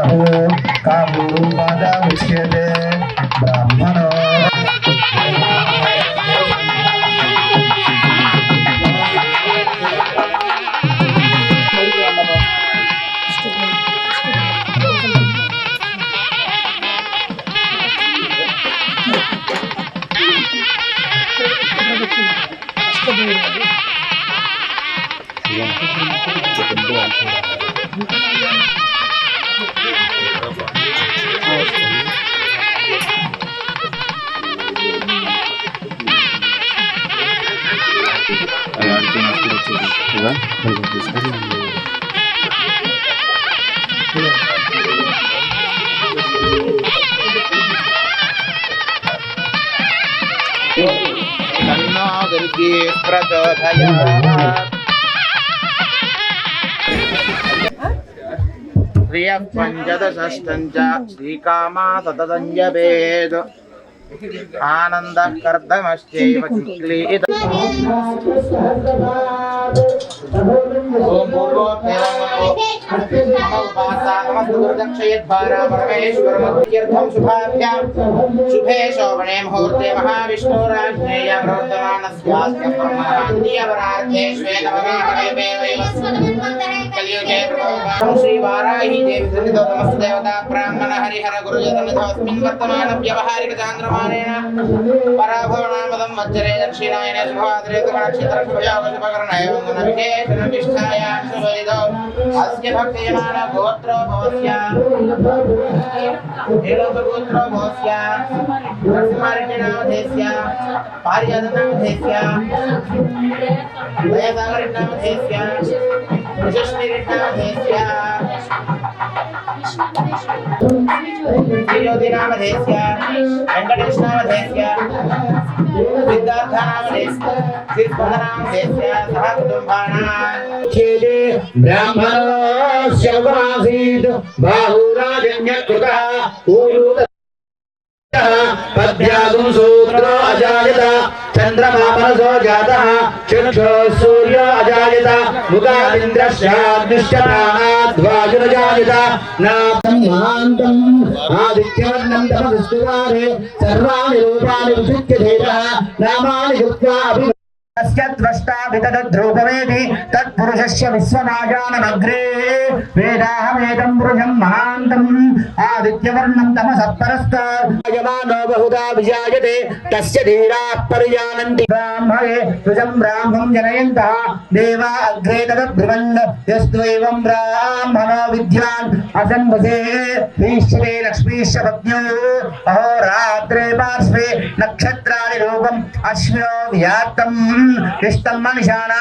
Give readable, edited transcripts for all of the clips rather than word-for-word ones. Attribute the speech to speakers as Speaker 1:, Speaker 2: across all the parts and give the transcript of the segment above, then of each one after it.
Speaker 1: बाहु कामूरुपादा उच्यते ब्राह्मणो
Speaker 2: पंचदशष्टंच श्रीकामा सततंजपेद आनंद कर्दमश्चैव चिक्लीत ओम भूर्भुवः परमेश्वरमतीर्थं शुभाभ्यां शुभे शोभने मुहूर्ते महाविष्णुराज्ञेय प्रवर्तमानस्यास्य ब्रह्मणान्दियवरार्थे श्वेतवराहवे कलियुगे प्रभो श्री वाराही देवी सन्निधौ समस्त देवता ब्राह्मण हरिहर गुरुजननिधौ अस्मिन् वर्तमान व्यवहारिक चान्द्रमानेन पराभवनामदं वज्रे दक्षिणायने शुभवादरे नक्षत्र शुभयोगशुभकर्णयो विशेषणनिष्ठायां शुभविदौ अस्य भक्तियमान गोत्रो भवस्य गोत्रो भवस्य नरसिंहारेड्डिनामधेस्य पारिजातनामधेस्य दयासागरेड्डिनामधेस्य यशस्वीरेड्डिनामधेस्य श्रीज्योतिनामधेस्य वेंकटेशनामधेस्य सिद्धार्थनामधेस्य सिद्धनामधेस्य सह कुटुंबानां खेले ब्राह्मणस्य वासीत् बाहुराजन्यकृतः पद्यागुं सूत्रो अजायत चंद्रमा मनसो जातः चक्षुः सूर्यो अजायत मुखादिन्द्रश्चाग्निश्चराणाद्वायुरजायत नामहान्तम् आदित्यवर्णं तमसस्तुवारे सर्वाणि रूपाणि विचित्य धेतः नामानि कृत्वा द्रष्टाभितद्रूपमेति तत्पुरुषस्य विश्वनाजानमग्रे वेदाहमेतं पुरुषं महान्तम् आदित्यवर्णं तमसत्परस्तायमानो बहुधा विजायते तस्य धीराः परिजानन्ति ब्राह्मणे तुजं ब्राह्मं जनयन्तः देवा अग्रे तदब्रुवन् यस्त्वैवं ब्राह्मणो विद्वान् असन्वसे ईश्वरे लक्ष्मीश्च पत्न्यो अहोरात्रे पार्श्वे नक्षत्राणि रूपम् अश्विनो व्याप्तम् इष्टं मनुष्याणा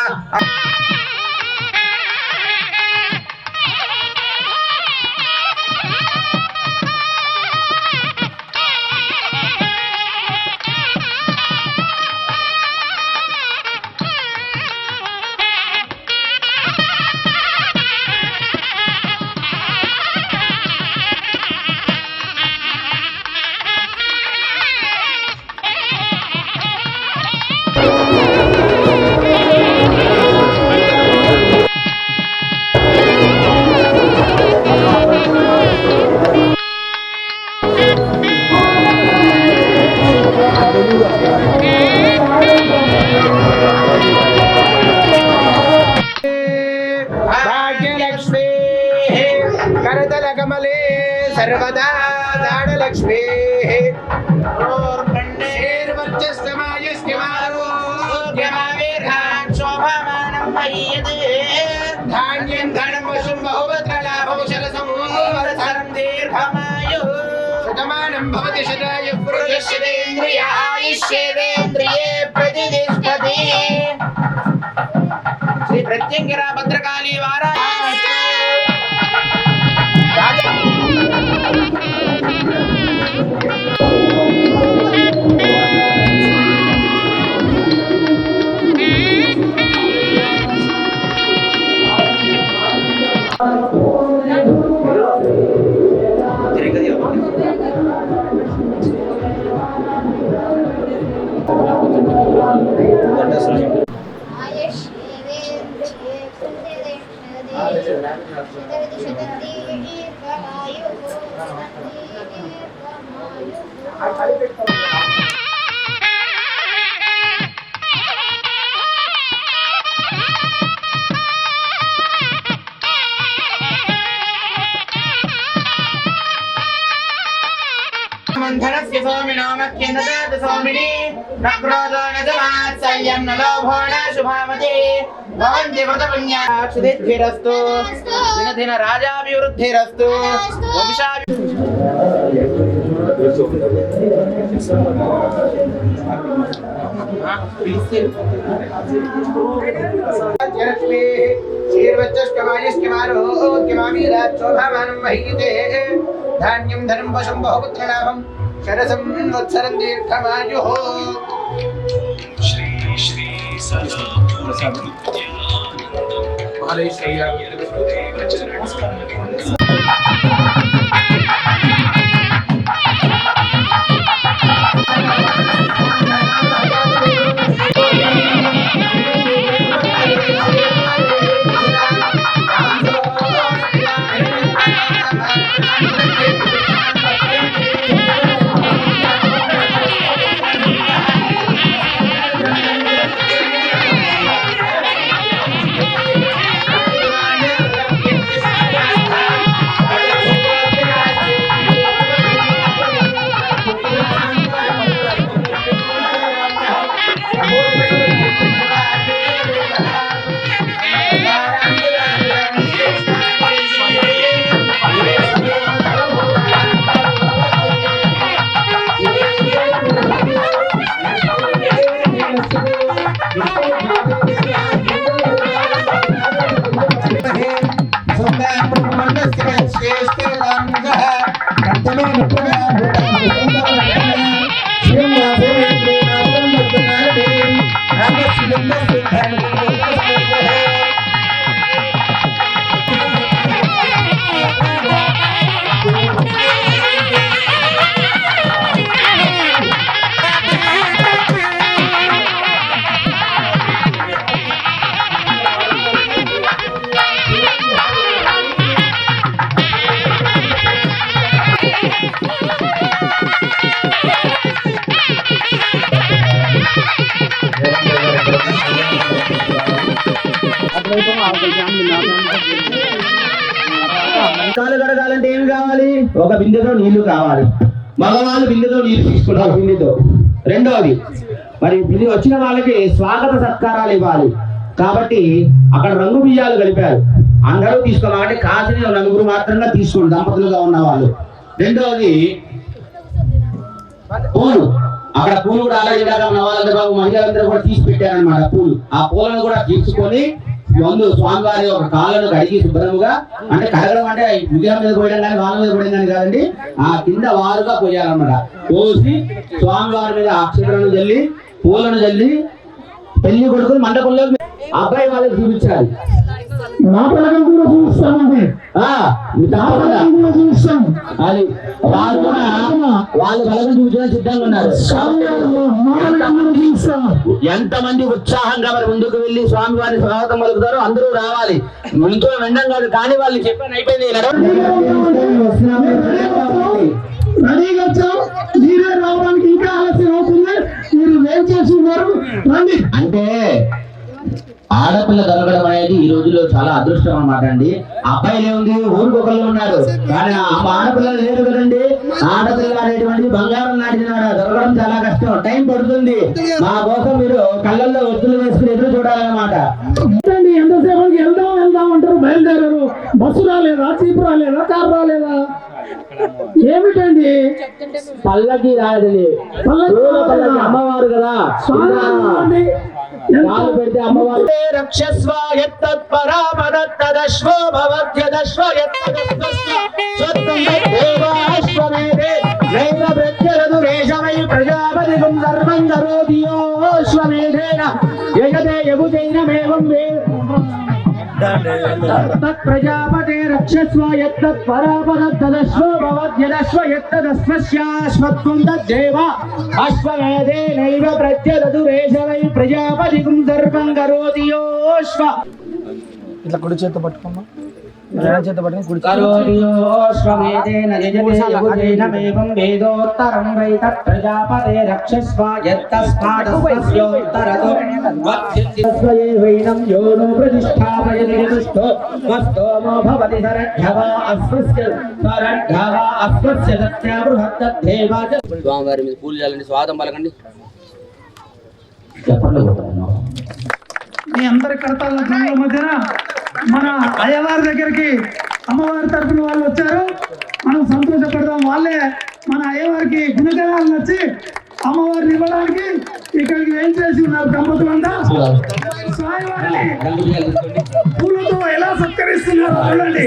Speaker 2: भाग्यलक्ष्मी करतलकमले सर्वदा दानलक्ष्मी धान्यं धनं वशुं बहुभद्रलाभं शरसंवत्सरं दीर्घमायुः शतमानं भवति शतायुः पुरुषस्येन्द्रिय आयुष्येन्द्रिये प्रतिष्ठति श्री प्रत्यंगिरा भद्रकाली वारा మంధనస్య సోమినో మత్యేంద్రదాత సోమిని న క్రోధో న జమాత్సల్యం న లోభో న శుభామతి భవంతి వ్రతపుణ్యాక్షిద్ధిరస్తు దిన దిన రాజాభివృద్ధిరస్తు ధాన్యం ధనం వశం బహుపుత్రలాభం శరసం వత్సరం దీర్ఘమాయుః. శ్రీ శ్రీ సదా
Speaker 3: కాలు కడగాలంటే ఏం కావాలి? ఒక బిందెతో నీళ్లు కావాలి. మగవాళ్ళు బిందెతో నీళ్లు తీసుకుంటారు బిందెతో. రెండోది మరి బిందె వచ్చిన వాళ్ళకి స్వాగత సత్కారాలు ఇవ్వాలి. కాబట్టి అక్కడ రంగు బియ్యాలు కలిపారు. అందరూ తీసుకోవాలంటే కాసిన నలుగురు మాత్రంగా తీసుకోండి దంపతులుగా ఉన్న వాళ్ళు. రెండోది పూలు. అక్కడ పూలు కూడా అలాగే ఉన్న వాళ్ళందరూ మహిళలందరూ కూడా తీసి పెట్టారనమాట పూలు. ఆ పూలను కూడా తీసుకొని ముందు స్వామివారి ఒక కాళ్ళను కడిగి శుభ్రముగా, అంటే కడగడం అంటే విగ్రహం మీద పోయడం కానీ వాళ్ళ మీద పోయడం కానీ కాదండి, ఆ కింద వారుగా పోయాలన్నమాట. పోసి స్వామివారి మీద అక్షరాలను చల్లి పూలను చల్లి పెళ్లి కొడుకుని మండపంలో అబ్బాయి వాళ్ళకి చూపించాలి.
Speaker 1: నా పలకం కూడా చూపిస్తామండి.
Speaker 3: చూపిస్తాం అది వాళ్ళు కూడా వాళ్ళు బలగం చూపించడానికి సిద్ధంగా ఉన్నారు. ఎంతమంది ఉత్సాహంగా మరి ముందుకు వెళ్ళి స్వామివారి స్వాగతం పలుకుతారో అందరూ రావాలి. ముందు వెండం కాదు కానీ వాళ్ళు చెప్పాను అయిపోయింది.
Speaker 1: రెడీగా వచ్చాం, మీరే రావడానికి ఇంకా ఆలస్యం అవుతుంది. మీరు ఏం చేసి ఉన్నారు రండి.
Speaker 3: అంటే ఆడపిల్ల దొరకడం అనేది ఈ రోజుల్లో చాలా అదృష్టం అన్నమాట అండి. అబ్బాయిలు ఏముంది ఊరికొకళ్ళు ఉన్నారు కానీ ఆడపిల్లలు లేరు కదండి. ఆడపిల్ల అనేటువంటి బంగారం నాటినాడు దొరకడం చాలా కష్టం, టైం పడుతుంది. మా కోసం మీరు కళ్ళల్లో ఒత్తులు వేసుకుని ఎదురు చూడాలన్నమాట.
Speaker 1: ఎంతసేపటికి వెళ్దాం అంటారు, బయలుదేరారు. బస్సు రాలేదా, చీపు రాలేదా, కారు రాలేదా, ఏమిటండి?
Speaker 3: పల్లకి రాదండి, అమ్మవారు కదా పెడితే అమ్మవారు రక్షస్వ యత్తత్పరామదత్తదశ్వో భవత్యదశ్వ యత్తదశ్వస్వత్తందేవాశ్వమేదే నైవ ప్రత్యరదురేషమై ప్రజాపతిం సర్వం కరోతియోశ్వమేధేన యజతే యగుజైనమేవం ప్రజాపతే రక్షస్వ యత్తత్పరామదత్తదశ్వో భవత్యదశ్వ యత్తదశ్వస్యాశ్వత్వం తద్దేవ అశ్వమేధే నైవ ప్రత్యరదురేషమై ప్రజాపతిం సర్వం కరోతియోశ్వ.
Speaker 1: ఇట్లా కుడి చేత పట్టుకోమ్మా.
Speaker 3: కరోయోశ్వమేతేన యజతే యగుజేనమేవం వేదోత్తరం వై తత్ప్రజాపతే రక్షస్వ యత్తస్మాదస్యోత్తరతో వత్స్యే వైనం యోనో ప్రతిష్ఠాపయతి దుష్టో మస్తోమో భవతి సరఢ్యవా అస్వస్య సత్యాబృహత్తేవ. స్వామివారి మీద పూజ చేయాలండి. స్వాగతం పలకండి.
Speaker 1: మీ అందరి కడతాల జనాల మధ్యన మన అయ్యవారి దగ్గరికి అమ్మవారి తరఫున వాళ్ళు వచ్చారు. మనం సంతోషపడదాం. వాళ్ళే మన అయ్యవారికి గుణగణాలు నచ్చి అమ్మవారిని ఇవ్వడానికి ఇక్కడికి ఏం చేసి ఉన్నారు దంపతులంతా. స్వామివారిని పూలతో ఎలా సత్కరిస్తున్నారు చూడండి.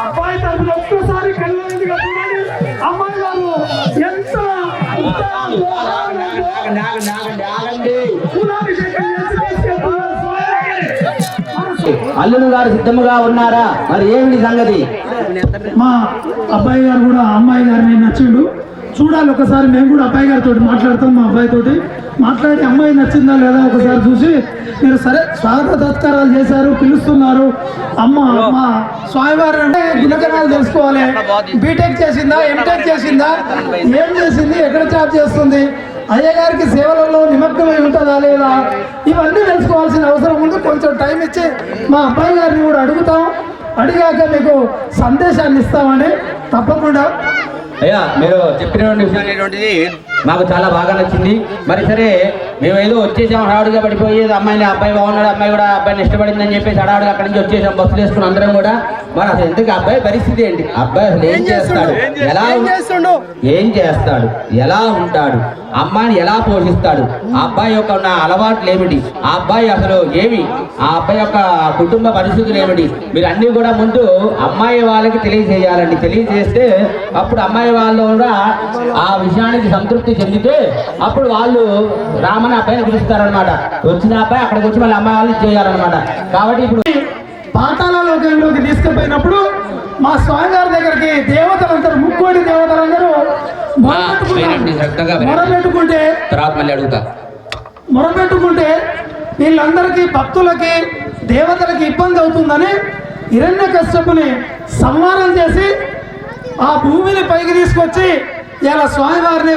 Speaker 1: అబ్బాయి తరఫున ఒక్కసారి కళ్ళగా చూడండి. అమ్మాయి గారు ఎంత
Speaker 3: అల్లుడు గారు సిద్ధముగా ఉన్నారా? మరి ఏమిటి సంగతి?
Speaker 1: మా అబ్బాయి గారు కూడా అమ్మాయి గారిని నచ్చిండు. చూడాలి ఒకసారి. మేము కూడా అబ్బాయి గారితో మాట్లాడతాం. మా అబ్బాయి తోటి మాట్లాడి అమ్మాయి నచ్చిందా లేదా ఒకసారి చూసి మీరు సరే స్వాగత సత్కారాలు చేశారు, పిలుస్తున్నారు. అమ్మ మా స్వామివారి అంటే గుణగణాలు తెలుసుకోవాలి. బీటెక్ చేసిందా, ఎంటెక్ చేసిందా, ఏం చేసింది, ఎక్కడ జాబ్ చేస్తుంది, అయ్యగారికి సేవలలో నిమగ్నమై ఉంటుందా లేదా, ఇవన్నీ తెలుసుకోవాల్సిన అవసరం ఉంది. కొంచెం టైం ఇచ్చి మా అబ్బాయి గారిని కూడా అడుగుతాం. అడిగాక మీకు సందేశాన్ని ఇస్తామని తప్పకుండా.
Speaker 3: అయ్యా మీరు చెప్పినటువంటి విషయం అనేటువంటిది మాకు చాలా బాగా నచ్చింది. మరి సరే మేము ఏదో వచ్చేసాం హడావుడిగా పడిపోయేది. అమ్మాయిని అబ్బాయి బాగున్నాడు, అమ్మాయి కూడా అబ్బాయిని ఇష్టపడిందని చెప్పేసి హడావుడిగా అక్కడి నుంచి వచ్చేసాం బస్సులు వేసుకుని అందరం కూడా. మరి అసలు ఎందుకు అబ్బాయి పరిస్థితి ఏంటి? అబ్బాయి అసలు ఏం చేస్తాడు, ఏం చేస్తాడు, ఎలా ఉంటాడు, అమ్మాయిని ఎలా పోషిస్తాడు, ఆ అబ్బాయి యొక్క ఉన్న అలవాట్లు ఏమిటి, ఆ అబ్బాయి అసలు ఏమి, ఆ అబ్బాయి యొక్క కుటుంబ పరిస్థితులు ఏమిటి, మీరు అన్ని కూడా ముందు అమ్మాయి వాళ్ళకి తెలియజేయాలండి. తెలియజేస్తే అప్పుడు అమ్మాయి వాళ్ళు కూడా ఆ విషయానికి సంతృప్తి చెందితే అప్పుడు వాళ్ళు రామని అబ్బాయిని పిలుస్తారనమాట. వచ్చిన అబ్బాయి అక్కడికి వచ్చి మళ్ళీ అమ్మాయి వాళ్ళు చేయాలన్నమాట. కాబట్టి ఇప్పుడు
Speaker 1: పాతాళ లోకంలోకి తీసుకుపోయినప్పుడు మా స్వామి గారి దగ్గరికి దేవతలందరూ, ముక్కోడి దేవతలందరూ మొరపెట్టుకుంటే వీళ్ళందరికీ భక్తులకి దేవతలకి ఇబ్బంది అవుతుందని హిరణ్యకశ్యపుని సంహారం చేసి ఆ భూమిని పైకి తీసుకొచ్చి ఇలా స్వామివారిని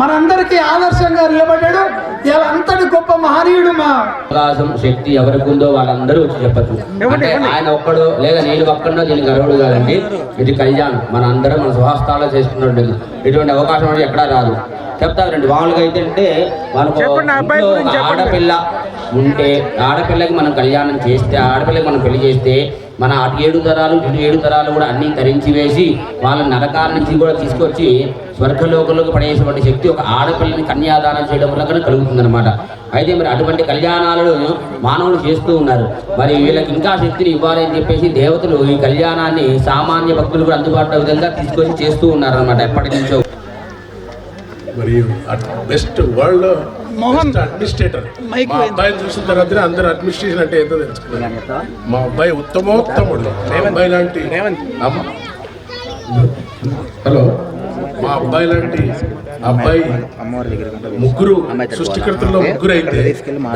Speaker 1: మనందరికీ ఆదర్శంగా నిలబడ్డాడు. ఇలా అంతటి గొప్ప మహనీయుడు. మా
Speaker 3: అవకాశం శక్తి ఎవరికి ఉందో వాళ్ళందరూ వచ్చి చెప్పచ్చు. అంటే ఆయన ఒక్కడు లేదా నేను ఒక్కడో దీనికి అర్హుడు కాదండి. ఇది కళ్యాణం మన అందరం మన స్వహస్తాల్లో చేసుకున్నట్టు. ఇటువంటి అవకాశం అనేది ఎక్కడా రాదు. చెప్తారు రండి. మామూలుగా అయితే అంటే మనకు ఆడపిల్ల ఉంటే ఆడపిల్లకి మనం కళ్యాణం చేస్తే, ఆడపిల్లకి మనం పెళ్లి చేస్తే మన అటు 7 తరాలు ఇటు 7 తరాలు కూడా అన్నీ తరించి వేసి వాళ్ళ నరకాల నుంచి కూడా తీసుకొచ్చి స్వర్గలోకంలోకి పడేసేటువంటి శక్తి ఒక ఆడపిల్లని కన్యాదానం చేయడం వల్ల కూడా కలుగుతుందన్నమాట. అయితే మరి అటువంటి కళ్యాణాలను మానవులు చేస్తూ ఉన్నారు. మరి వీళ్ళకి ఇంకా శక్తిని ఇవ్వాలి అని చెప్పేసి దేవతలు ఈ కళ్యాణాన్ని సామాన్య భక్తులు కూడా అందుబాటులో విధంగా తీసుకొచ్చి చేస్తూ ఉన్నారన్నమాట ఎప్పటి నుంచో.
Speaker 4: మరియు బెస్ట్ వరల్డ్ లో అడ్మినిస్ట్రేటర్ మా అబ్బాయి చూసిన తర్వాత అందరు అడ్మినిస్ట్రేషన్ అంటే ఏంటో తెలుసుకున్నారు. మా అబ్బాయి ఉత్తమోత్తముడు. మా అబ్బాయి లాంటి హలో మా అబ్బాయి లాంటి అబ్బాయి ముగ్గురు సృష్టికర్తల్లో ముగ్గురు అయితే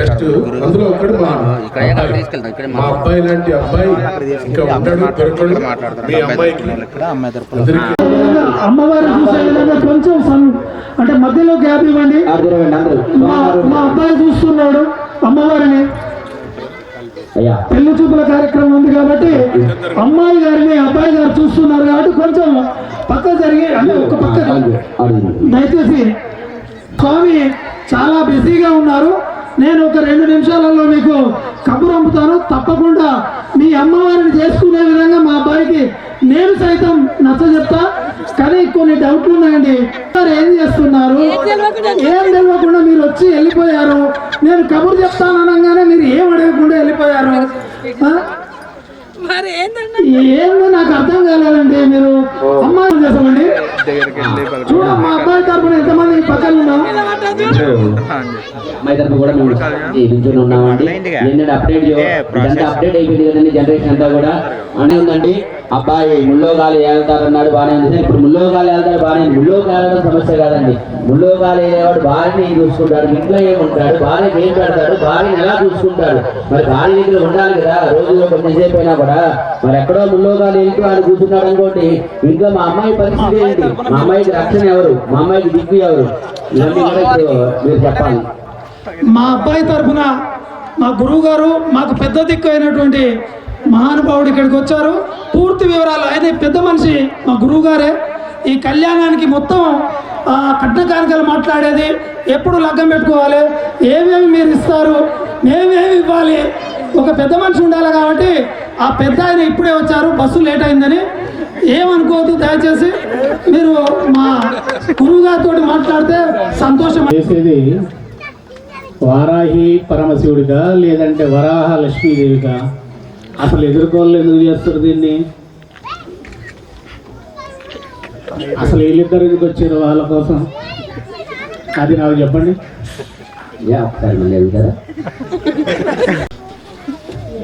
Speaker 4: బెస్ట్ అందులో ఒకడు మా అబ్బాయి లాంటి అబ్బాయి ఇంకా ఉంటాడు దొరకడు. మీ అమ్మాయికి
Speaker 1: అమ్మవారు చూసే విధంగా కొంచెం అంటే మధ్యలో గ్యాప్ ఇవ్వండి. మా అబ్బాయి చూస్తున్నాడు అమ్మవారిని. పెళ్లి చూపుల కార్యక్రమం ఉంది కాబట్టి అమ్మాయి గారిని అబ్బాయి గారు చూస్తున్నారు కాబట్టి కొంచెం పక్క జరిగి అంటే ఒక పక్క దయచేసి. స్వామి చాలా బిజీగా ఉన్నారు. నేను ఒక 2 నిమిషాలలో మీకు కబురు అమ్ముతాను. తప్పకుండా మీ అమ్మవారిని చేసుకునే విధంగా మా అబ్బాయికి నేను సైతం నచ్చ చెప్తా. కానీ కొన్ని డౌట్లు ఉన్నాయండి. ఏం చేస్తున్నారు, ఏం తెలియకుండా మీరు వచ్చి వెళ్ళిపోయారు. నేను కబురు చెప్తాను అనగానే మీరు ఏం అడగకుండా వెళ్ళిపోయారు. ఏందో నాకు అర్థం కాలేదండి. మీరు అమ్మాయిని చేసామండి. చూడ మా అబ్బాయి తరపున ఎంతమంది పక్కన ఉన్నాం.
Speaker 3: అమ్మాయి తరపు కూడా మేము నిల్చొని ఉన్నామండి. ఏంటంటే అప్డేట్ ఇదంతా అప్డేట్ అయిపోయింది కదండి, జనరేషన్ అంతా కూడా అనే ఉందండి. అబ్బాయి ముల్లోగాలు ఏళ్తారన్నాడు, బాగానే ఉంది. ఇప్పుడు ముల్లోగాలు వెళ్తాడు బాగానే ఉంది. ముల్లోకి వెళ్ళడం సమస్య కాదండి. ముల్లోగాలు వెళ్ళేవాడు భార్యని చూసుకుంటాడు, ఇంట్లో ఏముంటాడు, భార్య ఏం పెడతాడు, భార్యని ఎలా చూసుకుంటాడు. మరి భార్య దగ్గర ఉండాలి కదా, రోజులో కొంచెం సేపు అయినా కూడా. మరి ఎక్కడో ముల్లోగాలు వెళ్తూ ఆయన కూర్చున్నాడు అనుకోండి, ఇంట్లో మా అమ్మాయి పరిస్థితి ఏంటి, మా అమ్మాయికి రక్షణ ఎవరు, మా అమ్మాయికి దిక్కు ఎవరు, ఇవన్నీ కూడా ఇప్పుడు మీరు చెప్పాలి.
Speaker 1: మా అబ్బాయి తరఫున మా గురువు గారు మాకు పెద్ద దిక్కు అయినటువంటి మహానుభావుడు ఇక్కడికి వచ్చారు. పూర్తి వివరాలు ఆయన పెద్ద మనిషి మా గురువు గారే. ఈ కళ్యాణానికి మొత్తం కట్న కానుకలు మాట్లాడేది, ఎప్పుడు లగ్గం పెట్టుకోవాలి, ఏమేమి మీరు ఇస్తారు, మేమేమి ఇవ్వాలి, ఒక పెద్ద మనిషి ఉండాలి. కాబట్టి ఆ పెద్ద ఆయన ఇప్పుడే వచ్చారు, బస్సు లేట్ అయిందని ఏమనుకోవద్దు దయచేసి. మీరు మా గురువు గారితో మాట్లాడితే సంతోషం.
Speaker 5: చేసేది వారాహి పరమశివుడిగా లేదంటే వరాహ లక్ష్మీదేవిగా? అసలు ఎదుర్కోవాలి ఎందుకు చేస్తారు దీన్ని? అసలు వీళ్ళిద్దరు ఎందుకు వచ్చారు వాళ్ళ కోసం? అది నాకు చెప్పండి.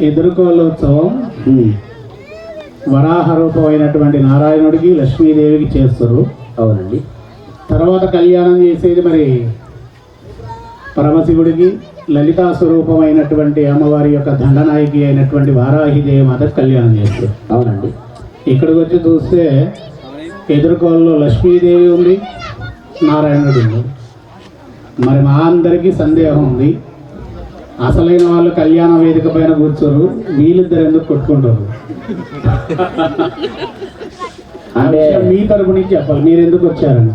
Speaker 5: ఎదుర్కోలోత్సవం వరాహ రూపమైనటువంటి నారాయణుడికి లక్ష్మీదేవికి చేస్తారు.
Speaker 3: అవునండి.
Speaker 5: తర్వాత కళ్యాణం చేసేది మరి పరమశివుడికి, లలితా స్వరూపమైనటువంటి అమ్మవారి యొక్క దండనాయకి అయినటువంటి వారాహిదేవి మాత కళ్యాణం చేస్తారు.
Speaker 3: అవునండి.
Speaker 5: ఇక్కడికి వచ్చి చూస్తే ఎదుర్కోల్లో లక్ష్మీదేవి ఉంది, నారాయణుడు ఉంది. మరి మా అందరికీ సందేహం ఉంది, అసలైన వాళ్ళు కళ్యాణ వేదిక పైన కూర్చోరు, వీళ్ళిద్దరు ఎందుకు కొట్టుకుంటారు? అంటే మీ తరపు నుంచి చెప్పాలి, మీరు ఎందుకు వచ్చారని.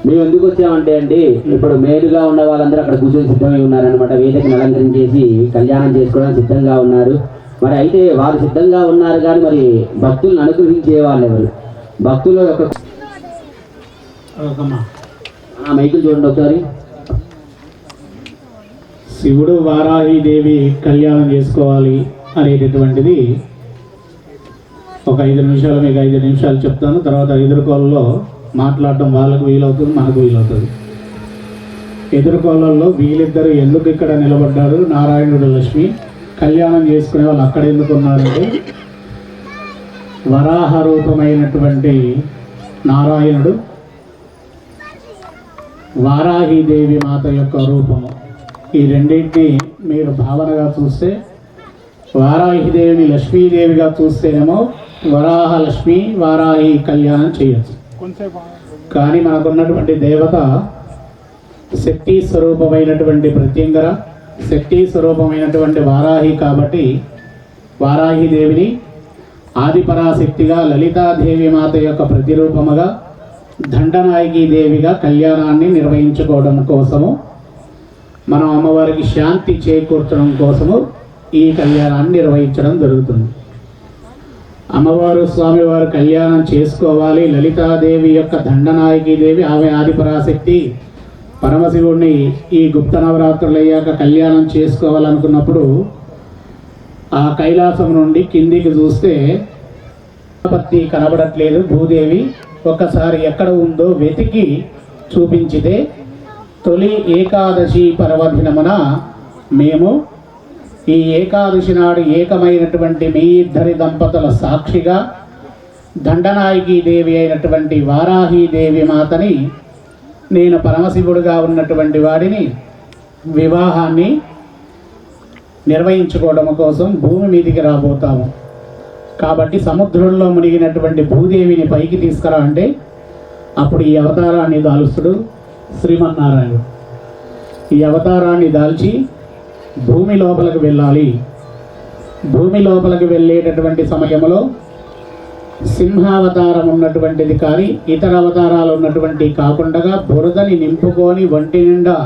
Speaker 3: మేము ఎందుకు వచ్చామంటే అండి, ఇప్పుడు మేలుగా ఉన్న వాళ్ళందరూ అక్కడ కూర్చొని సిద్ధమై ఉన్నారనమాట. వేదికను అలంకరించేసి కళ్యాణం చేసుకోవడానికి సిద్ధంగా ఉన్నారు. మరి అయితే వాళ్ళు సిద్ధంగా ఉన్నారు కానీ మరి భక్తులను అనుగ్రహించే వాళ్ళు ఎవరు? భక్తుల యొక్క మైకులు చూడండి ఒకసారి.
Speaker 5: శివుడు వారాహిదేవి కళ్యాణం చేసుకోవాలి అనేటటువంటిది ఒక 5 నిమిషాలు, మీకు 5 నిమిషాలు చెప్తాను. తర్వాత ఎదుర్కోలలో మాట్లాడటం వాళ్ళకు వీలవుతుంది, మనకు వీలవుతుంది. ఎదుర్కోలలో వీళ్ళిద్దరు ఎందుకు ఇక్కడ నిలబడ్డారు, నారాయణుడు లక్ష్మి కళ్యాణం చేసుకునే వాళ్ళు అక్కడ ఎందుకు ఉన్నారంటే, వరాహ రూపమైనటువంటి నారాయణుడు వారాహిదేవి మాత యొక్క రూపము. ఈ రెండింటిని మీరు భావనగా చూస్తే, వారాహిదేవిని లక్ష్మీదేవిగా చూస్తేనేమో వరాహ లక్ష్మి వారాహి కళ్యాణం చేయొచ్చు. కానీ మనకున్నటువంటి దేవత శక్తి స్వరూపమైనటువంటి ప్రత్యంగర, శక్తి స్వరూపమైనటువంటి వారాహి. కాబట్టి వారాహిదేవిని ఆదిపరాశక్తిగా, లలితాదేవి మాత యొక్క ప్రతిరూపముగా, దండనాయకి దేవిగా కళ్యాణాన్ని నిర్వహించుకోవడం కోసము, మనం అమ్మవారికి శాంతి చేకూర్చడం కోసము ఈ కళ్యాణాన్ని నిర్వహించడం జరుగుతుంది. అమ్మవారు స్వామివారు కళ్యాణం చేసుకోవాలి, లలితాదేవి యొక్క దండనాయకి దేవి, ఆమె ఆదిపరాశక్తి. పరమశివుడిని ఈ గుప్త నవరాత్రులు అయ్యాక కళ్యాణం చేసుకోవాలనుకున్నప్పుడు ఆ కైలాసం నుండి కిందికి చూస్తే పత్తి కనబడట్లేదు, భూదేవి ఒక్కసారి ఎక్కడ ఉందో వెతికి చూపించితే, తొలి ఏకాదశి పర్వదినమున మేము ఈ ఏకాదశి నాడు ఏకమైనటువంటి మీ ఇద్దరి దంపతుల సాక్షిగా దండనాయకి దేవి అయినటువంటి వారాహిదేవి మాతని, నేను పరమశివుడుగా ఉన్నటువంటి వాడిని వివాహాన్ని నిర్వహించుకోవడం కోసం భూమి మీదికి రాబోతాము. కాబట్టి సముద్రంలో మునిగినటువంటి భూదేవిని పైకి తీసుకురా అంటే అప్పుడు ఈ అవతారాన్ని దాలుస్తుడు శ్రీమన్నారాయణుడు. ఈ అవతారాన్ని దాల్చి భూమి లోపలికి వెళ్ళాలి. భూమి లోపలికి వెళ్ళేటటువంటి సమయంలో సింహావతారం ఉన్నటువంటిది కానీ ఇతర అవతారాలు ఉన్నటువంటి కాకుండా బురదని నింపుకొని ఒంటి నిండా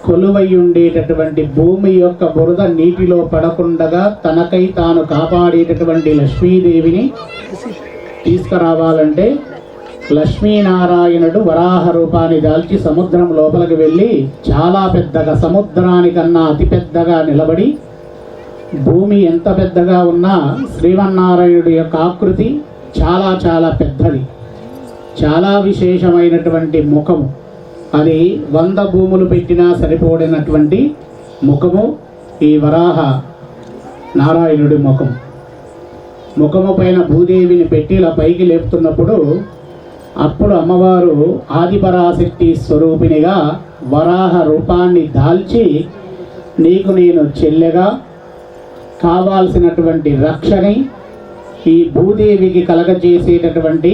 Speaker 5: కొలువై ఉండేటటువంటి భూమి యొక్క బురద నీటిలో పడకుండా తనకై తాను కాపాడేటటువంటి లక్ష్మీదేవిని తీసుకురావాలంటే లక్ష్మీనారాయణుడు వరాహ రూపాన్ని దాల్చి సముద్రం లోపలికి వెళ్ళి చాలా పెద్దగా, సముద్రానికన్నా అతిపెద్దగా నిలబడి, భూమి ఎంత పెద్దగా ఉన్నా శ్రీమన్నారాయణుడి యొక్క ఆకృతి చాలా చాలా పెద్దది, చాలా విశేషమైనటువంటి ముఖము. అది 100 భూములు పెట్టినా సరిపోడినటువంటి ముఖము ఈ వరాహ నారాయణుడి ముఖం. ముఖము పైన భూదేవిని పెట్టి ఇలా పైకి లేపుతున్నప్పుడు అప్పుడు అమ్మవారు ఆదిపరాశక్తి స్వరూపిణిగా వరాహ రూపాన్ని దాల్చి నీకు నేను చెల్లెగా కావాల్సినటువంటి రక్షని ఈ భూదేవికి కలగజేసేటటువంటి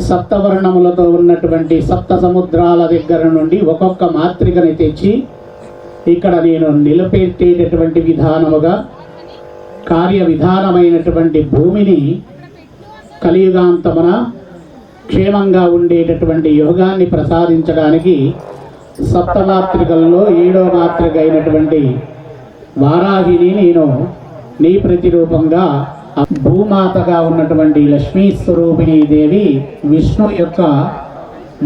Speaker 5: సప్తవర్ణములతో ఉన్నటువంటి సప్త సముద్రాల దగ్గర నుండి ఒక్కొక్క మాత్రికని తెచ్చి ఇక్కడ నేను నిలబెట్టేటటువంటి విధానముగా కార్య విధానమైనటువంటి భూమిని కలియుగాంతమున క్షేమంగా ఉండేటటువంటి యోగాన్ని ప్రసాదించడానికి సప్తమాత్రికల్లో 7వ మాత్రిక అయినటువంటి వారాహిని నేను నీ ప్రతిరూపంగా భూమాతగా ఉన్నటువంటి లక్ష్మీ స్వరూపిణీ దేవి విష్ణు యొక్క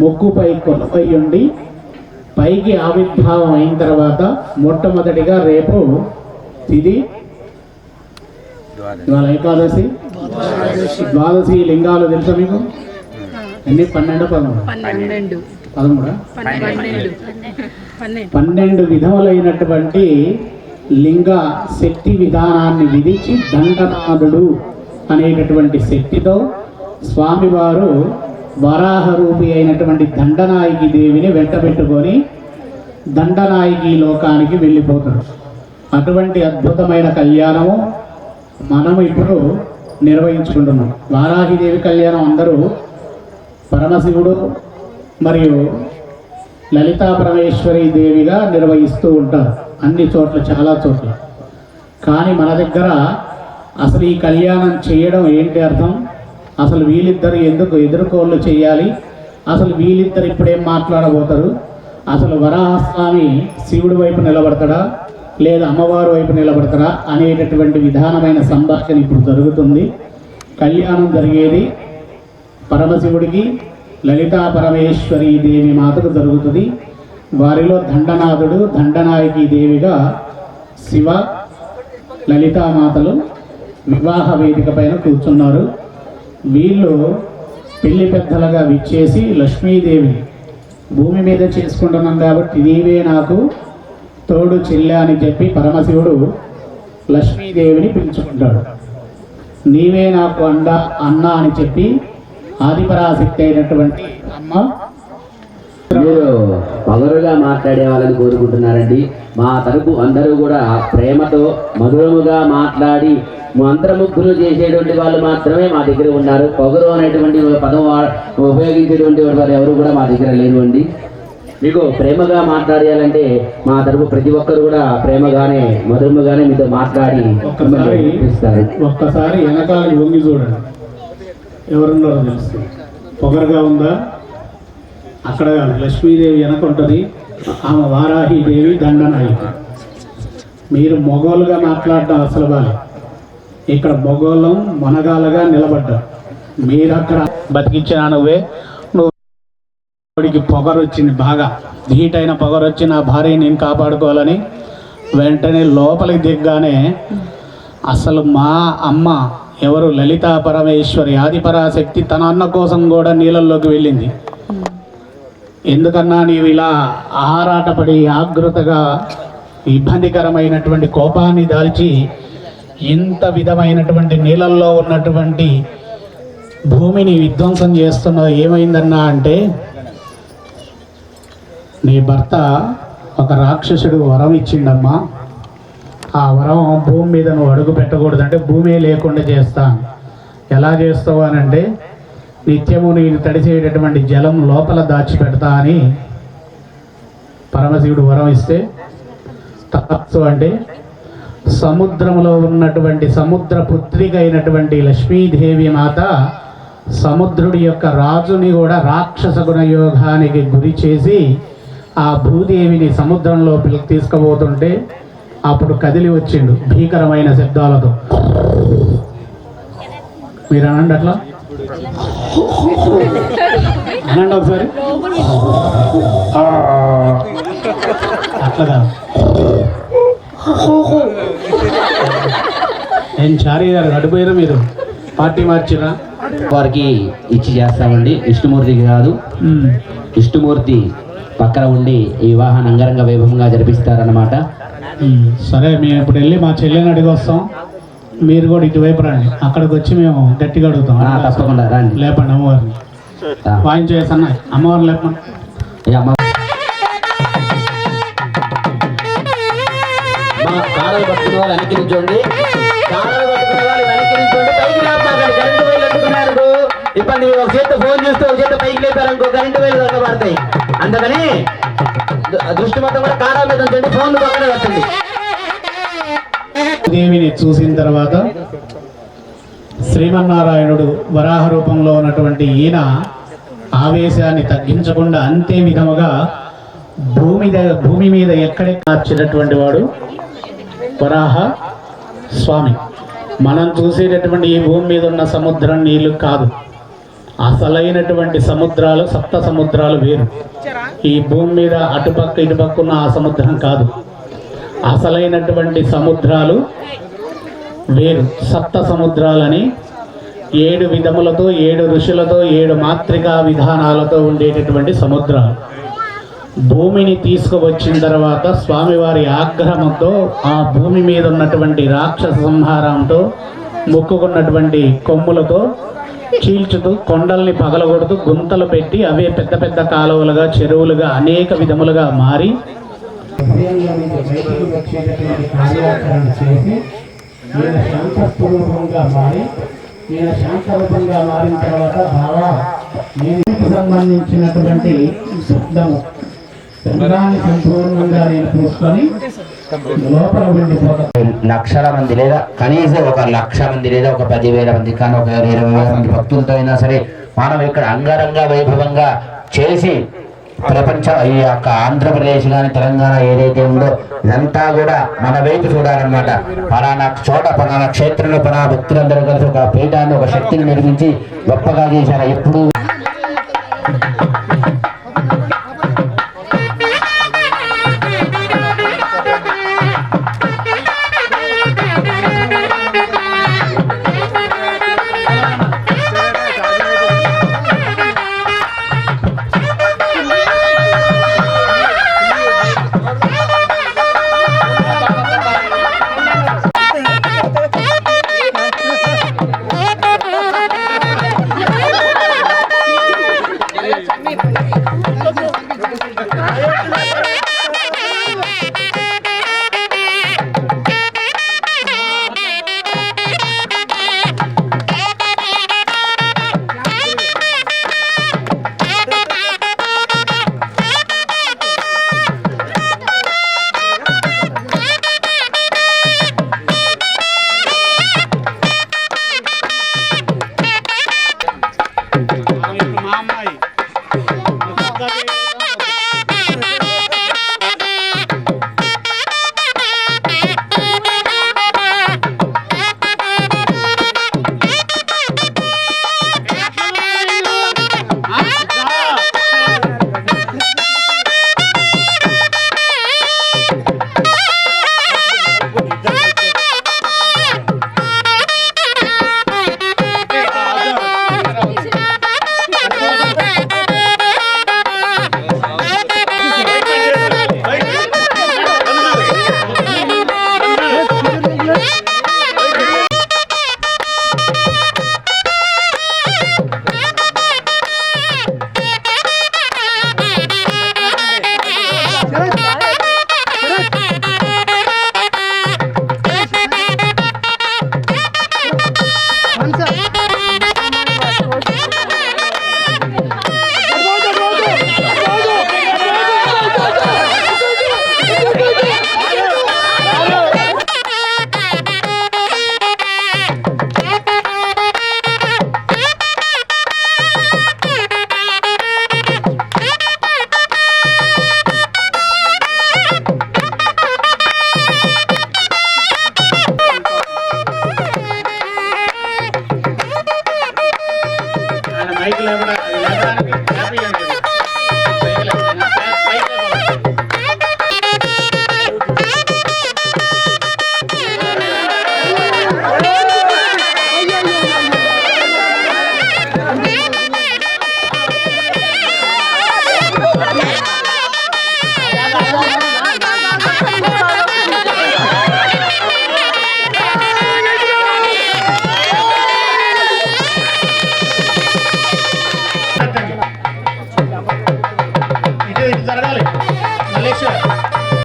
Speaker 5: మొక్కుపై కొలువై ఉండి పైకి ఆవిర్భావం అయిన తర్వాత మొట్టమొదటిగా రేపు తిది ఇవాళ ఏకాదశి ద్వాదశి లింగాలు తెలుసా మీకు? ఎన్ని? 12 12 విధములైనటువంటి లింగ శక్తి విధానాన్ని విధించి దండనాథుడు అనేటటువంటి శక్తితో స్వామివారు వరాహ రూపి అయినటువంటి దండనాయకి దేవిని వెంటబెట్టుకొని దండనాయకి లోకానికి వెళ్ళిపోతాడు. అటువంటి అద్భుతమైన కళ్యాణము మనము ఇప్పుడు నిర్వహించుకుంటున్నాం. వారాహిదేవి కళ్యాణం అందరూ పరమశివుడు మరియు లలితా పరమేశ్వరి దేవిగా నిర్వహిస్తూ ఉంటారు అన్ని చోట్ల, చాలా చోట్ల. కానీ మన దగ్గర అసలు ఈ కళ్యాణం చేయడం ఏంటి అర్థం? అసలు వీళ్ళిద్దరు ఎందుకు ఎదుర్కోళ్ళు చేయాలి? అసలు వీళ్ళిద్దరు ఇప్పుడేం మాట్లాడబోతారు? అసలు వరాహస్వామి శివుడి వైపు నిలబడతాడా లేదా అమ్మవారి వైపు నిలబడతారా అనేటటువంటి విధానమైన సంభాషణ ఇప్పుడు జరుగుతుంది. కళ్యాణం జరిగేది పరమశివుడికి లలితా పరమేశ్వరి దేవి మాతకు జరుగుతుంది. వారిలో దండనాథుడు దండనాయకి దేవిగా శివ లలితామాతలు వివాహ వేదిక పైన కూర్చున్నారు. వీళ్ళు పెళ్లి పెద్దలుగా విచ్చేసి లక్ష్మీదేవిని భూమి మీద చేసుకుంటున్నాం కాబట్టి నీవే నాకు తోడు చెల్లె అని చెప్పి పరమశివుడు లక్ష్మీదేవిని పిలుచుకుంటాడు. నీవే నాకు అన్న అని చెప్పి ఆదిపరాశక్తి అయినటువంటి అమ్మ
Speaker 3: మీరు పగరుగా మాట్లాడే వాళ్ళని కోరుకుంటున్నారండి. మా తరపు అందరూ కూడా ప్రేమతో మధురముగా మాట్లాడి మంత్రముగ్ధులు చేసేటువంటి వాళ్ళు మాత్రమే మా దగ్గర ఉన్నారు. పొగరు అనేటువంటి పదం ఉపయోగించేటువంటి వారు ఎవరు కూడా మా దగ్గర లేరు అండి. మీకు ప్రేమగా మాట్లాడాలంటే మా తరపు ప్రతి ఒక్కరు కూడా ప్రేమగానే మధురముగానే మీతో మాట్లాడి
Speaker 5: ఒక్కసారి వెనకాల వంగి చూడండి, ఎవరున్నారో తెలుస్తుంది. పొగరుగా ఉందా? అక్కడ లక్ష్మీదేవి వెనక ఉంటుంది, ఆమె వారాహిదేవి దండనాయిక. మీరు మొగోలుగా మాట్లాడటం అసలు వాళ్ళు ఇక్కడ మొగోళ్ళం మనగాలుగా నిలబడ్డా. మీరు అక్కడ బతికించిన నువ్వుడికి పొగరు వచ్చింది, బాగా ధీటైన పొగరు వచ్చి నా భార్యని నేను కాపాడుకోవాలని వెంటనే లోపలికి దిగ్గానే అసలు మా అమ్మ ఎవరు లలితా పరమేశ్వరి ఆదిపరాశక్తి తన అన్న కోసం కూడా నీళ్ళల్లోకి వెళ్ళింది. ఎందుకన్నా నీవు ఇలా ఆరాటపడి ఆగృతగా ఇబ్బందికరమైనటువంటి కోపాన్ని దాల్చి ఇంత విధమైనటువంటి నీళ్ళల్లో ఉన్నటువంటి భూమిని విధ్వంసం చేస్తున్నది ఏమైందన్నా అంటే, నీ భర్త ఒక రాక్షసుడు వరం ఇచ్చిండమ్మా. ఆ వరం భూమి మీద నువ్వు అడుగు పెట్టకూడదంటే భూమి లేకుండా చేస్తాను. ఎలా చేస్తావు అనంటే నిత్యము నేను తడిసేటటువంటి జలం లోపల దాచిపెడతా అని పరమశివుడు వరం ఇస్తే, తపస్సు అంటే సముద్రంలో ఉన్నటువంటి సముద్ర పుత్రిక అయినటువంటి లక్ష్మీదేవి మాత సముద్రుడి యొక్క రాజుని కూడా రాక్షస గుణ యోగానికి గురి చేసి ఆ భూదేవిని సముద్రంలో తీసుకుపోతుంటే అప్పుడు కదిలి వచ్చిండు భీకరమైన శబ్దాలతో. మీరు అనండి అట్లా అనండి ఒకసారి. అట్లా ఏం చారీ గారు అడిపోయారా? మీరు పార్టీ మార్చిరా?
Speaker 3: వారికి ఇచ్చి చేస్తామండి. విష్ణుమూర్తికి కాదు, విష్ణుమూర్తి పక్కన ఉండి ఈ వివాహాన్ని అంగరంగ వైభవంగా జరిపిస్తారన్నమాట.
Speaker 5: సరే, మేము ఇప్పుడు వెళ్ళి మా చెల్లెని అడిగి వస్తాం. మీరు కూడా ఇటువైపు రండి, అక్కడికి వచ్చి మేము గట్టిగా అడుగుతాం.
Speaker 3: తప్పకుండా రండి.
Speaker 5: లేపండి అమ్మవారిని, వాయించేసన్నా అమ్మవారిని లేపండి.
Speaker 3: కాడలు పట్టుకునే వాళ్ళు వెనక్కి నుంచోండి, కాడలు పట్టుకునే వాళ్ళు వెనక్కి నుంచోండి. పైకి లేపాలి, కరెంటు వైర్లు అందుకున్నారు. ఇబ్బంది, ఒక చేత ఫోన్ చూస్తూ ఒక చేత పైకి లేపారనుకో కరెంటు వైర్లు దొరకబడతాయి. అందుకని దృష్టి మొత్తం కూడా కాడల మీద ఉంచండి, ఫోన్ పక్కన పెట్టండి.
Speaker 5: దేవిని చూసిన తర్వాత శ్రీమన్నారాయణుడు వరాహ రూపంలో ఉన్నటువంటి ఈయన ఆవేశాన్ని తగ్గించకుండా అంతే విధముగా భూమి మీద ఎక్కడెక్కినటువంటి వాడు వరాహ స్వామి. మనం చూసేటటువంటి ఈ భూమి మీద ఉన్న సముద్రం నీళ్లు కాదు, అసలైనటువంటి సముద్రాలు, సప్త సముద్రాలు వేరు. ఈ భూమి మీద అటుపక్క ఇటుపక్క ఉన్న ఆ సముద్రం కాదు, అసలైనటువంటి సముద్రాలు వేరు. సప్త సముద్రాలని 7 విధములతో, 7 ఋషులతో, 7 మాత్రికా విధానాలతో ఉండేటటువంటి సముద్రాలు. భూమిని తీసుకువచ్చిన తర్వాత స్వామివారి ఆగ్రహంతో ఆ భూమి మీద ఉన్నటువంటి రాక్షస సంహారంతో మొక్కుకున్నటువంటి కొమ్ములతో చీల్చుతూ కొండల్ని పగలగొడుతూ గుంతలు పెట్టి అవే పెద్ద పెద్ద కాలువలుగా, చెరువులుగా, అనేక విధములుగా మారి మారిన తర్వాత సంబంధించినటువంటి శబ్దము సంపూర్ణంగా నేను తీసుకొని లోపల ఉండిపోతాను.
Speaker 3: లక్షల మంది లేదా కనీసం 1,00,000 మంది లేదా 10,000 మంది కానీ 20,000 మంది భక్తులతో అయినా సరే మనం ఇక్కడ అంగరంగ వైభవంగా చేసి ప్రపంచం ఈ యొక్క ఆంధ్రప్రదేశ్ కానీ తెలంగాణ ఏదైతే ఉందో ఇదంతా కూడా మన వైపు చూడాలన్నమాట. పలానా చోట, పలానా క్షేత్రంలో పలానా భక్తులందరూ కలిసి ఒక పీఠాన్ని, ఒక శక్తిని నిర్మించి గొప్పగా చేశారు. ఎప్పుడు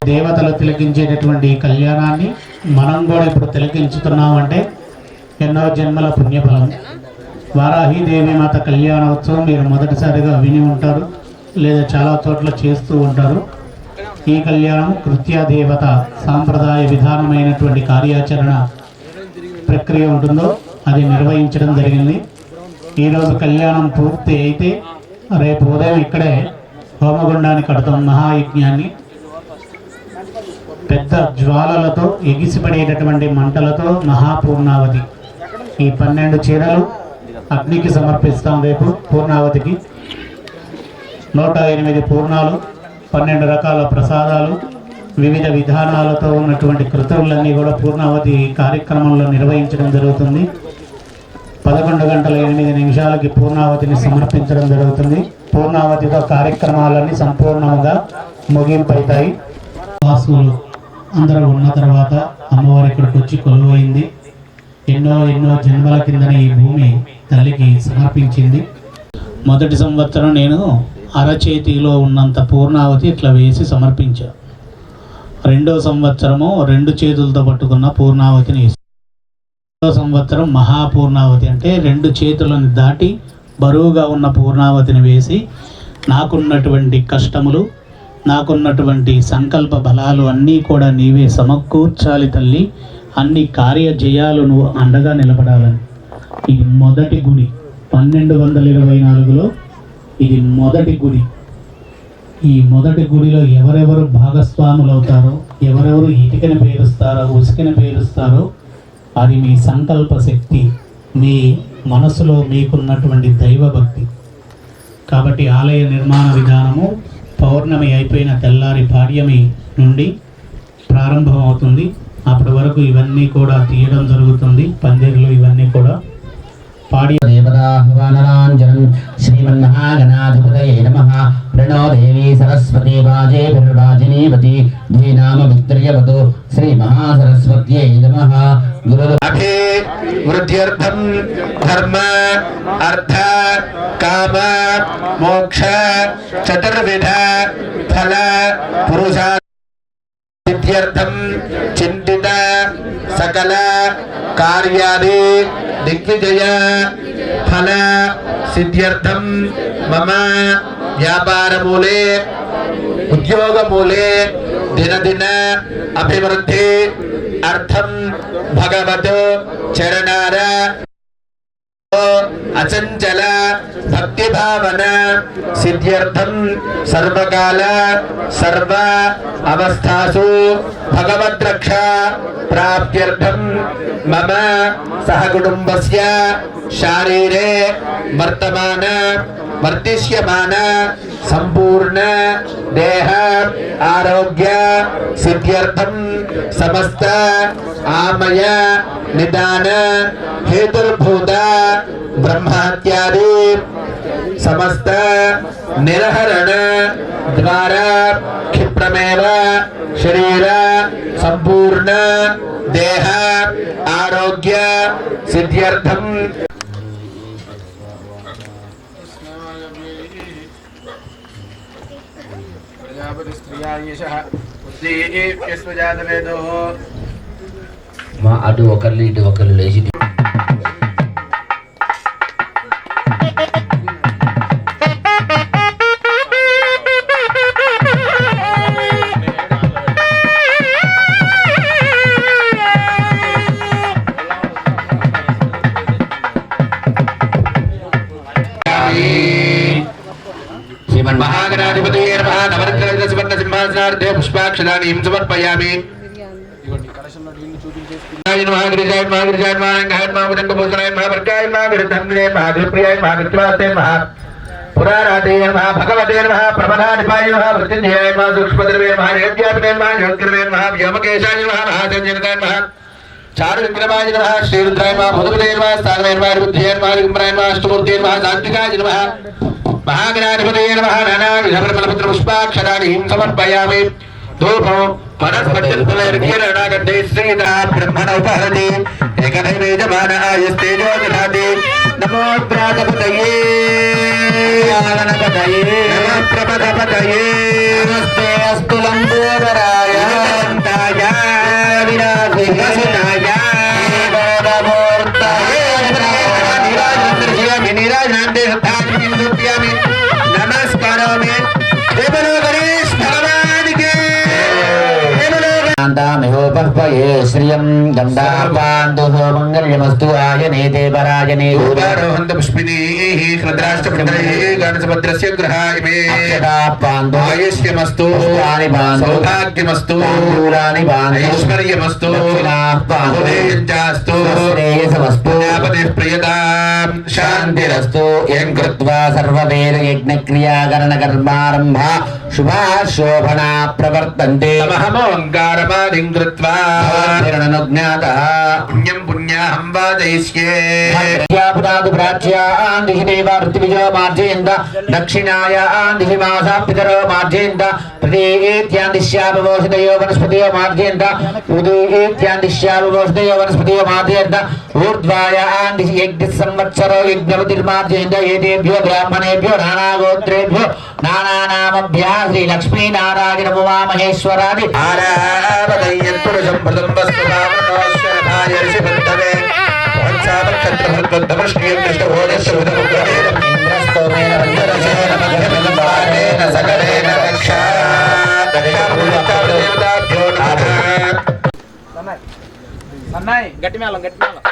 Speaker 5: దేవతలు తిలకించేటటువంటి ఈ కళ్యాణాన్ని మనం కూడా ఇప్పుడు తిలకించుతున్నామంటే ఎన్నో జన్మల పుణ్యఫలం. వారాహీదేవి మాత కళ్యాణోత్సవం మీరు మొదటిసారిగా విని ఉంటారు, లేదా చాలా చోట్ల చేస్తూ ఉంటారు. ఈ కళ్యాణం కృత్యాదేవత సాంప్రదాయ విధానమైనటువంటి కార్యాచరణ ప్రక్రియ ఉంటుందో అది నిర్వహించడం జరిగింది. ఈరోజు కళ్యాణం పూర్తి అయితే రేపు ఉదయం ఇక్కడే హోమగుండాన్ని కడతాం. మహాయజ్ఞాన్ని పెద్ద జ్వాలలతో ఎగిసిపడేటటువంటి మంటలతో మహాపూర్ణావతి ఈ 12 చీరలు అగ్నికి సమర్పిస్తాం. రేపు పూర్ణావతికి 108 పూర్ణాలు, 12 రకాల ప్రసాదాలు, వివిధ విధానాలతో ఉన్నటువంటి కృతువులన్నీ కూడా పూర్ణావతి కార్యక్రమంలో నిర్వహించడం జరుగుతుంది. 11:08 పూర్ణావతిని సమర్పించడం జరుగుతుంది. పూర్ణావతితో కార్యక్రమాలన్నీ సంపూర్ణంగా ముగింపైతాయి. వాసులు అందరూ ఉన్న తర్వాత అమ్మవారు ఇక్కడికి వచ్చి కొలువైంది. ఎన్నో జన్మల కిందనే ఈ భూమి తల్లికి సమర్పించింది. మొదటి సంవత్సరం నేను అరచేతిలో ఉన్నంత పూర్ణావతి ఇట్లా వేసి సమర్పించా. రెండో సంవత్సరము 2 చేతులతో పట్టుకున్న పూర్ణావతిని వేసి, రెండో సంవత్సరం మహాపూర్ణావతి అంటే 2 చేతులను దాటి బరువుగా ఉన్న పూర్ణావతిని వేసి, నాకున్నటువంటి కష్టములు, నాకున్నటువంటి సంకల్ప బలాలు అన్నీ కూడా నీవే సమకూర్చాలి తల్లి, అన్ని కార్యజయాలు నువ్వు అండగా నిలబడాలని. ఇది మొదటి గుడి. 1224లో ఇది మొదటి గుడి. ఈ మొదటి గుడిలో ఎవరెవరు భాగస్వాములు అవుతారో, ఎవరెవరు ఇటుకని పేరుస్తారో, ఉసుకని పేరుస్తారో, అది మీ సంకల్ప శక్తి, మీ మనసులో మీకున్నటువంటి దైవభక్తి. కాబట్టి ఆలయ నిర్మాణ విధానము పౌర్ణమి అయిపోయిన తెల్లారి పాడ్యమి నుండి ప్రారంభం అవుతుంది. అప్పటి వరకు ఇవన్నీ కూడా తీయడం జరుగుతుంది. పందిర్లు ఇవన్నీ కూడా
Speaker 3: దేవతాహ్వానరాంజనం శ్రీమన్మహాగణాధిపతయే నమః. ప్రణో దేవీ సరస్వతి వాజేభిర్వాజినీవతి ద్వినామ విత్ర్యవతు శ్రీ మహాసరస్వత్యై నమః.
Speaker 2: అభి వృద్ధ్యర్థం ధర్మ అర్థ కామ మోక్ష చతుర్విధ ఫల పురుషా సిద్ధ్యర్థం చింతిత సకల కార్యాది దిగ్విజయ ఫల సిద్ధ్యర్థం మమ వ్యాపారమూలే ఉద్యోగమూలే దినదిన అభివృద్ధి అర్థం భగవత్ చరణార అచంచల భక్తి భావన సిద్ధ్యర్థం సర్వకాల సర్వ అవస్థాసు భగవద్రక్ష ప్రాప్త్యర్థం మమ సహకుటుంబస్య శారీరే వర్తమాన వర్తిష్యమాన సంపూర్ణ దేహ ఆరోగ్య సిద్ధ్యర్థం సమస్త ఆమయ నిదాన హేతుర్భూత బ్రహ్మహత్యాది సమస్త నిరహరణ ద్వారా క్షిప్రమేవ శరీర సంపూర్ణ దేహ ఆరోగ్య సిద్ధ్యర్థం
Speaker 3: మా అటు ఒకళ్ళు ఇటు ఒకళ్ళు లేచి
Speaker 2: మహాగణాధిపతయే నమః. నవరత్న సువర్ణ సింహాసనార్థే పుష్పాక్షదానీం సమర్పయామి. పురారాధే నమః. భగవతే నమః. ప్రబలాధిపాయ నమః. మృత్యుంజయాయ నమః. సూక్ష్మద్రవే నమః. యోగ్యాపితే నమః. యోగ్రవే నమః. వ్యోమకేశాయ నమః. మహాసంజనకాయ నమః. చారు విక్రమాయ నమః. శ్రీరుద్రాయ నమః. భూతపతే నమః. స్థానవే నమః. బుద్ధియే నమః. దిగంబరాయ నమః. అష్టమూర్తే నమః. సాత్వికాయ నమః. మహాగణాధిపతయే నమః. నానావిధ ఫలపుత్ర పుష్పాక్షరాణీం సమర్పయామి. ధూపం వనస్పతిర్ఫలైర్ఘీరణాగంధే శ్రీధా బ్రహ్మణ ఉపహరతి ఏకధైర్యజమాన ఆయస్తేజో దధాతి. నమో ప్రాతపతయే గణపతయే నమః ప్రపదపతయే నమస్తే नमस्तु लंबोदराय अनंताय विनाशिकाय देवमूर्तये निराजनान्ते सत्तानि नमस्कारामि देवलो गणेश भगवान के
Speaker 3: शान्तामिहोपह्वये श्रियं गन्धापान्दुः मङ्गल्यमस्तु आयने देवराजने
Speaker 2: रूपारोहन्त पुष्पिनीः कृद्राष्टपुत्रैः गणसमुद्रस्य गृहायमे
Speaker 3: अक्षतापान्दुः
Speaker 2: आयुष्यमस्तु
Speaker 3: पुष्पाणि पान्दुः
Speaker 2: सौभाग्यमस्तु
Speaker 3: शूलानि पान्दुः
Speaker 2: ऐश्वर्यमस्तु
Speaker 3: दक्षिणाः पान्दुः
Speaker 2: उदयञ्चास्तु
Speaker 3: श्रेयसमस्तु
Speaker 2: प्रजापतिः प्रियतां
Speaker 3: शान्तिरस्तु यं कृत्वा सर्ववेदयज्ञक्रियाकरणकर्मारम्भा शुभा शोभना प्रवर्तन्ते
Speaker 2: नमःमोङ्कारमादिं कृत्वा
Speaker 3: ज्ञातः
Speaker 2: पुण्यं पुण्याहं वादयिष्ये
Speaker 3: दक्षिणाय आंधिः मासा पितरो मार्जयन्त प्रदेहेत्यादिश्यापवोषधयो वनस्पतयो मार्जयन्त उदेहेत्यादिश्यापवोषधयो वनस्पतयो मार्जयन्त ऊर्ध्वाय आंधिः यज्ञः संवत्सरो यज्ञपतिर्मार्जयन्त एतेभ्यो ब्राह्मणेभ्यो नानागोत्रेभ्यो नानानामभ्यः श्रीलक्ष्मीनारायण उमामहेश्वरादि
Speaker 2: आरावदय्यत्पुरुषं प्रदम्बस्तुभावनोश्वरभाय ऋषिबन्धवे
Speaker 3: इन्द्रस्तोमेन वज्ररसेन मध्यमपादेन सकलेन रक्षा
Speaker 6: గట్టి మేళం గట్టి మేళం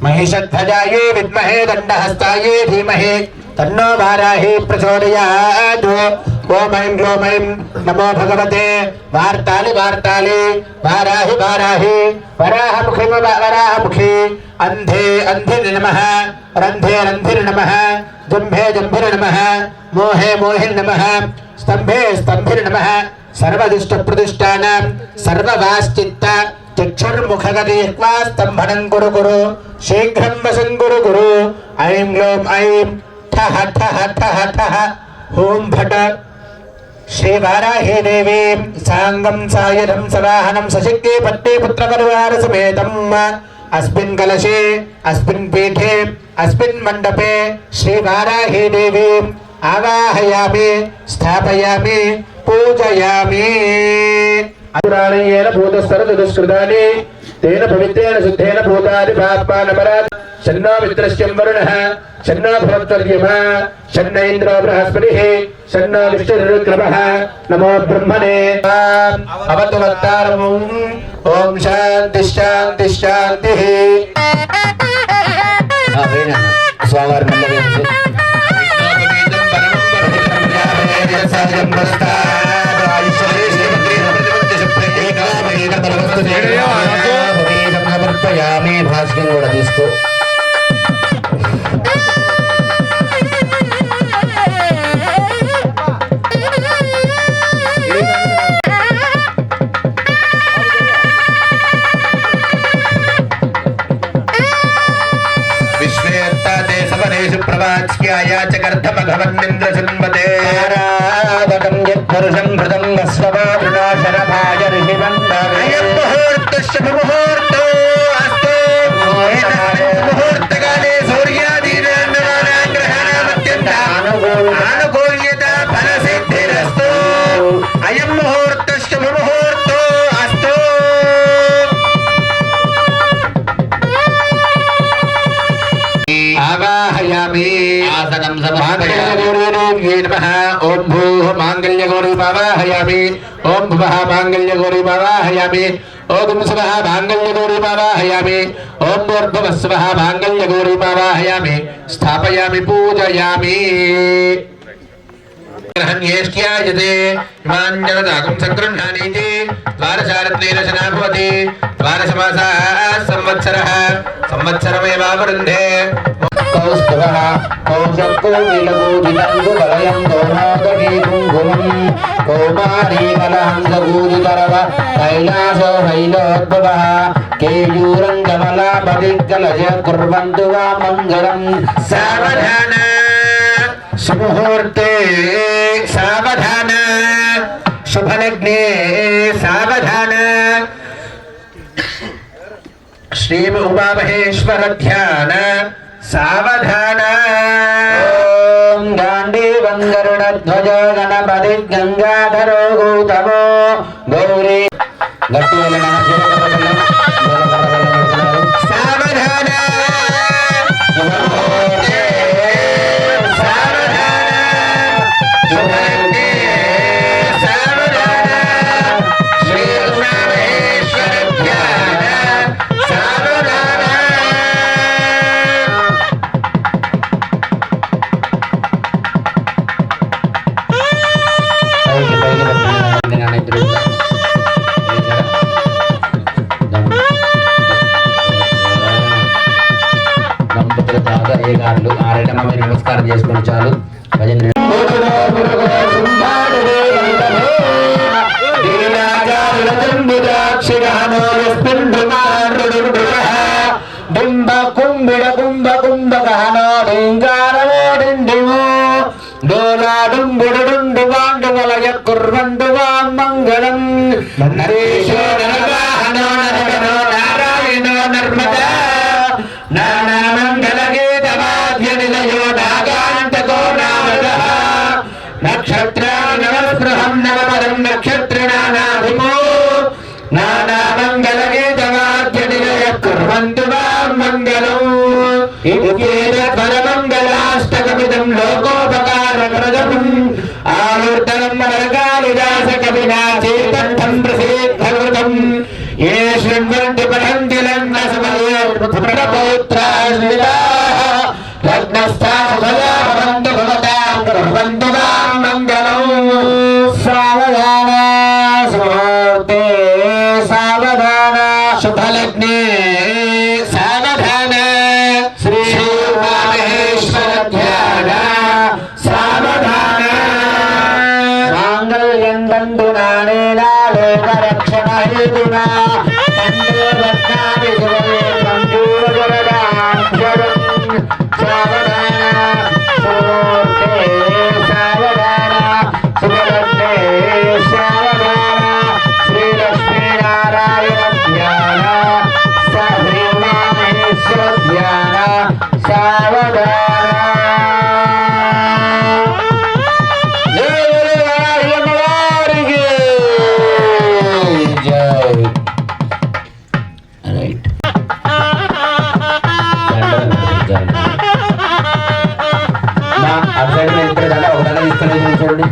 Speaker 2: महिषध्वजाये विद्महे दण्डहस्ताये धीमहि तन्नो वाराहि प्रचोदयात् ओम ऐं ग्लौम ऐं नमो भगवते वार्तालि वार्तालि वाराहि वाराहि वराहमुखि वराहमुखि अन्धे अन्धिर् नमः रन्धे रन्धिर् नमः जम्भे जम्भिर् नमः मोहे मोहिर् नमः स्तम्भे स्तम्भिर् नमः सर्वदुष्टप्रतिष्ठानां सर्ववाश्चित्त चक्षुर्मुखगतिह्वा स्तम्भनं कुरु कुरु शीघ्रं वशं कुरु कुरु ऐं ग्लौं ऐं ठः ठः ठः ठः ॐ भट श्रीवाराहे देवीं साङ्गं सायधं सवाहनं सशिक्ये पत्ते पुत्रपरिवारसमेतम् अस्मिन् कलशे अस्मिन् पीठे अस्मिन् मण्डपे श्रीवाराहे देवीम् आवाहयामि स्थापयामि पूजयामि पुराणेन भूतस्तरदुष्कृतानि तेन पवित्रेण शुद्धेन भूतानि पाप्मानमरात् शन्नो मित्रस्यं वरुणः शन्नो भवत्वर्यमा शन्न इन्द्रो बृहस्पतिः शन्नो विष्णुरुक्रमः नमो ब्रह्मणे अवतु वक्तारम् ॐ शान्ति शान्ति शान्तिः
Speaker 3: स्वागत సమర్పయామి భాస్కర్ కూడా తీసుకో
Speaker 2: विश्वेत्ताते सवनेषु प्रवाच्याय च कर्धमघवन्निन्द्र शृण्वते
Speaker 3: आराधकं यत्पुरुषं हृदं वस्वमातृणाशरभाय ऋषिवन्दने
Speaker 2: अयं मुहूर्तस्य मुहूर्तो अस्तु मुहूर्तकाले सूर्यादीनां ग्रहाणामत्यन्तानुकूल्यता फलसिद्धिरस्तु अयं मुहूर्तस्य मुहूर्तो अस्तु आवाहयामि
Speaker 3: आसनं समर्पयामि
Speaker 2: नमः ओम भूः मांगल्यगौरीमावाहयामि ओम भुवः मांगल्यगौरीमावाहयामि ओम स्वः मांगल्यगौरीमावाहयामि ओम भूर्भुवः स्वः मांगल्यगौरीमावाहयामि स्थापयामि पूजयामि ग्रहण्येष्ट्यायते हिमाञ्जलदागं सङ्गृह्णानीति द्वादशारत्नेन शना भवति द्वादशमासाः संवत्सरः संवत्सरमेवावरुन्धे स्तवः कौशक्को विलगोदितंगु वलयं दोमोदके कुङ्कुमं कौमारी कलहंसगूदितरव कैलासो हैलोद्भवः केयूरङ्गमलापदिग्गलज कुर्वन्तु वा मङ्गलं सावधान सुमुहूर्ते सावधान शुभलग्ने सावधान श्री उमामहेश्वर ध्यान सावधान ओम गांडीवं गरुडध्वज गणपति गंगाधरो गौतमो गौरी सावधान నమస్కారం చేసుకుని చాలు భజన బింబ కుంభిడ కుంభ కుంభ గహనో డింగారమోడిండిమో డోలాడుంబుడుండు వాండు వలయ కుర్వండు వా మంగళం నరేశో నరవాహనో నరగణో నారాయణో నర్మదా నానా మంగళ గీతవాద్య నిలయో నాగాంతకో నామదః నక్షత్రాణి నవస్పృహం నవపదం నక్షత్రిణానాధిమో నానా మంగళ గీతవాద్య నిలయ కుర్వంతు వా మంగళం ఇత్యేతద్వరమంగళాష్టకమిదం లోకోపకారకరజం ఆవర్తనం వరకాళిదాస కవినా చేతర్థం ప్రసిద్ధకృతం ఏ శృణ్వంతి పఠంతి లగ్నసమయే పుత్రపౌత్రాశ్రితాః లగ్నస్థాః సదా భవంతు భవతాం కుర్వంతు మాం మంగళం సావధాన సుముహూర్తే సావధాన శుభలగ్నే సావధాన శ్రీ ఉమామహేశ్వర ధ్యాన సావధాన మాంగళ్యం దండునానేనా లోకరక్షణ హేతునా కండే రత్నాని శివే సంజీవజరదాక్షరం సావధాన సుమూర్తే సావధాన శుభలగ్నే సావధాన శ్రీలక్ష్మీనారాయణ ధ్యాన శ్రీ ఉమామహేశ్వర ధ్యాన సావధాన చూడండి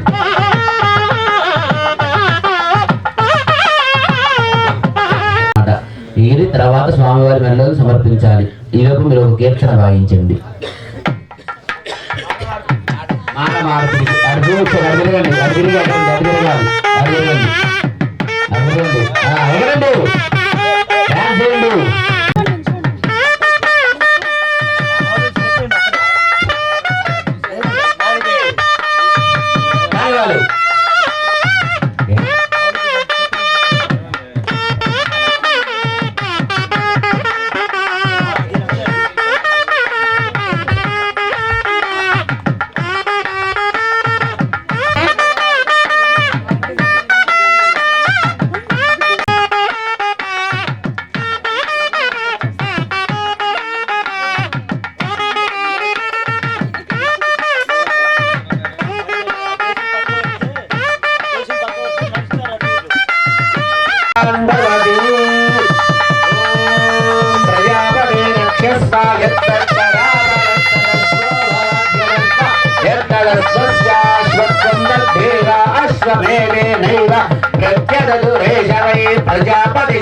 Speaker 2: ఇది తర్వాత స్వామివారి మెడలో సమర్పించాలి. ఈలోపు మీరు ఒక కీర్తన వాయించండి. ప్రజాపతి